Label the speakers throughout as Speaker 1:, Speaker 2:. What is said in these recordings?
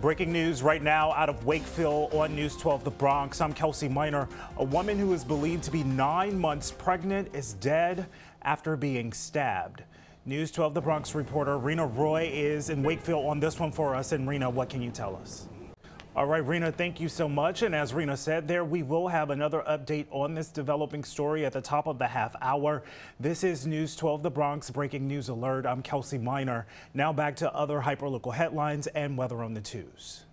Speaker 1: Breaking news right now out of Wakefield on News 12 The Bronx. I'm Kelsey. A woman who is believed to be 9 months pregnant is dead after being stabbed. News 12 The Bronx reporter Rena Roy is in Wakefield on this one for us. And Rena, what can you tell us? All right, Rena, thank you so much. And as Rena said there, we will have another update on this developing story at the top of the half hour. This is News 12 The Bronx Breaking News Alert. I'm Kelsey Minor. Now back to other hyperlocal headlines and weather on the twos.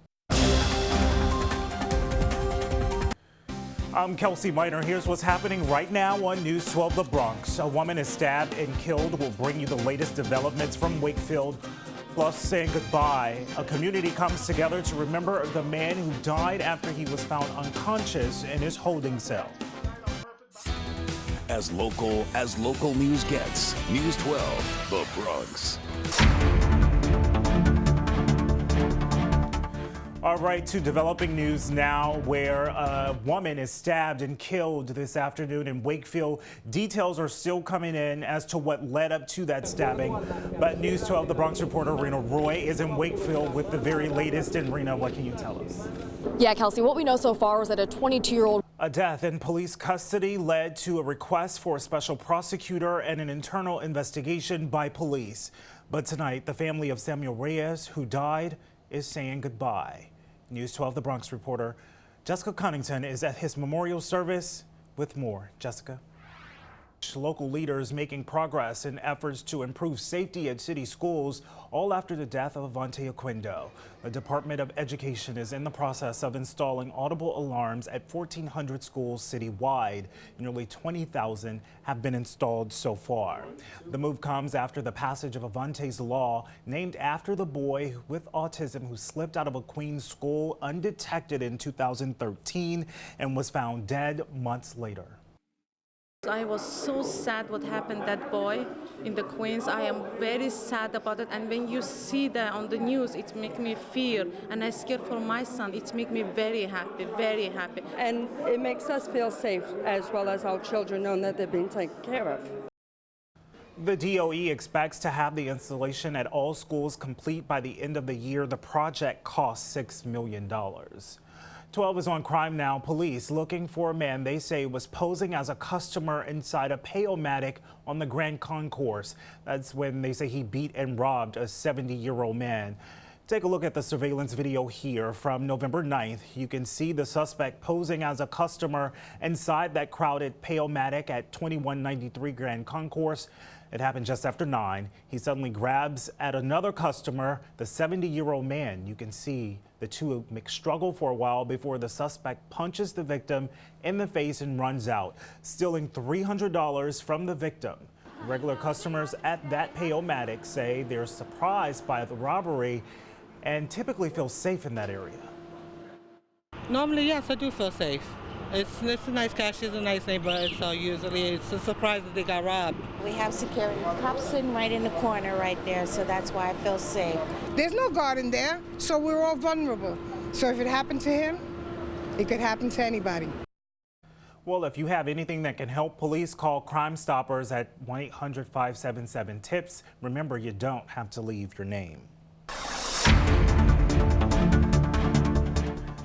Speaker 1: I'm Kelsey Minor. Here's what's happening right now on News 12 The Bronx. A woman is stabbed and killed. We'll bring you the latest developments from Wakefield. Plus, saying goodbye. A community comes together to remember the man who died after he was found unconscious in his holding cell.
Speaker 2: As local news gets, News 12 The Bronx.
Speaker 1: All right, to developing news now, where a woman is stabbed and killed this afternoon in Wakefield. Details are still coming in as to what led up to that stabbing. But News 12 The Bronx reporter Rena Roy is in Wakefield with the very latest. And Rena, what can you tell us?
Speaker 3: Yeah, Kelsey, what we know so far is that a 22-year-old.
Speaker 1: A death in police custody led to a request for a special prosecutor and an internal investigation by police. But tonight, the family of Samuel Reyes, who died, is saying goodbye. News 12 The Bronx reporter Jessica Cunnington is at his memorial service with more. Jessica. Local leaders making progress in efforts to improve safety at city schools, all after the death of Avante Oquendo. The Department of Education is in the process of installing audible alarms at 1,400 schools citywide. Nearly 20,000 have been installed so far. The move comes after the passage of Avante's law, named after the boy with autism who slipped out of a Queens school undetected in 2013 and was found dead months later.
Speaker 4: I was so sad what happened that boy in the Queens. I am very sad about it. And when you see that on the news, it makes me fear. And I scared for my son. It makes me very happy, very happy.
Speaker 5: And it makes us feel safe as well as our children know that they're being taken care of.
Speaker 1: The DOE expects to have the installation at all schools complete by the end of the year. The project costs $6 million. 12 is on crime now. Police looking for a man they say was posing as a customer inside a Pay-O-Matic on the Grand Concourse. That's when they say he beat and robbed a 70-year-old man. Take a look at the surveillance video here from November 9th. You can see the suspect posing as a customer inside that crowded Pay-O-Matic at 2193 Grand Concourse. It happened just after 9. He suddenly grabs at another customer, the 70-year-old man. You can see the two struggle for a while before the suspect punches the victim in the face and runs out, stealing $300 from the victim. Regular customers at that Pay-O-Matic say they're surprised by the robbery and typically feel safe in that area.
Speaker 6: Normally, yes, I do feel safe. It's a nice cash, it's a nice neighborhood, so usually it's a surprise that they got robbed.
Speaker 7: We have security cops sitting right in the corner right there, so that's why I feel safe.
Speaker 8: There's no guard in there, so we're all vulnerable. So if it happened to him, it could happen to anybody.
Speaker 1: Well, if you have anything that can help police, call Crime Stoppers at 1-800-577-TIPS. Remember, you don't have to leave your name.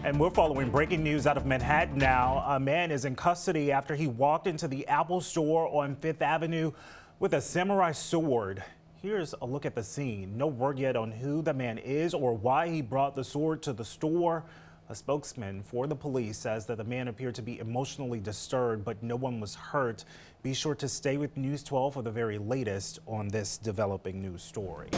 Speaker 1: And we're following breaking news out of Manhattan now. A man is in custody after he walked into the Apple store on 5th Avenue with a samurai sword. Here's a look at the scene. No word yet on who the man is or why he brought the sword to the store. A spokesman for the police says that the man appeared to be emotionally disturbed, but no one was hurt. Be sure to stay with News 12 for the very latest on this developing news story.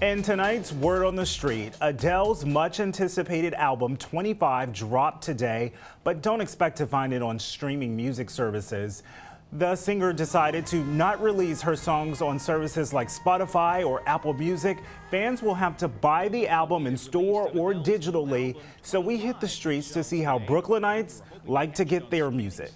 Speaker 1: And tonight's word on the street, Adele's much anticipated album 25 dropped today, but don't expect to find it on streaming music services. The singer decided to not release her songs on services like Spotify or Apple Music. Fans will have to buy the album in store or digitally. So we hit the streets to see how Brooklynites like to get their music.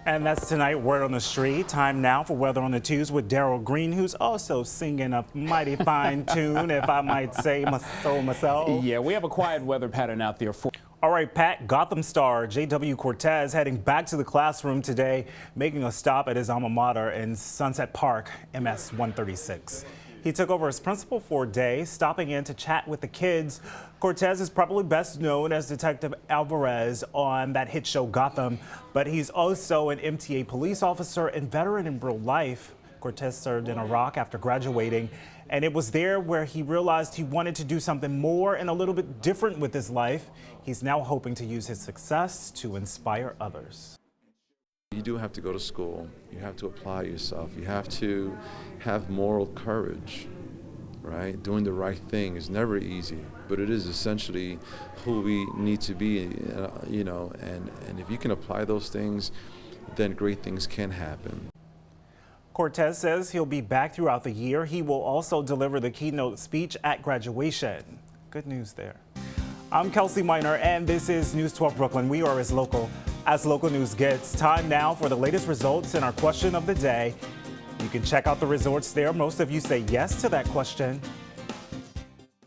Speaker 1: And that's tonight, Word on the Street. Time now for Weather on the Twos with Daryl Green, who's also singing a mighty fine tune, if I might say so myself.
Speaker 9: Yeah, we have a quiet weather pattern out there for.
Speaker 1: All right, Pat, Gotham star J.W. Cortez heading back to the classroom today, making a stop at his alma mater in Sunset Park, MS 136. He took over as principal for a day, stopping in to chat with the kids. Cortez is probably best known as Detective Alvarez on that hit show Gotham, but he's also an MTA police officer and veteran in real life. Cortez served in Iraq after graduating, and it was there where he realized he wanted to do something more and a little bit different with his life. He's now hoping to use his success to inspire others.
Speaker 10: You do have to go to school. You have to apply yourself. You have to have moral courage, right? Doing the right thing is never easy, but it is essentially who we need to be, you know, and if you can apply those things, then great things can happen.
Speaker 1: Cortez says he'll be back throughout the year. He will also deliver the keynote speech at graduation. Good news there. I'm Kelsey Miner, and this is News 12 Brooklyn. We are as local news gets. Time now for the latest results and our question of the day. You can check out the results there. Most of you say yes to that question.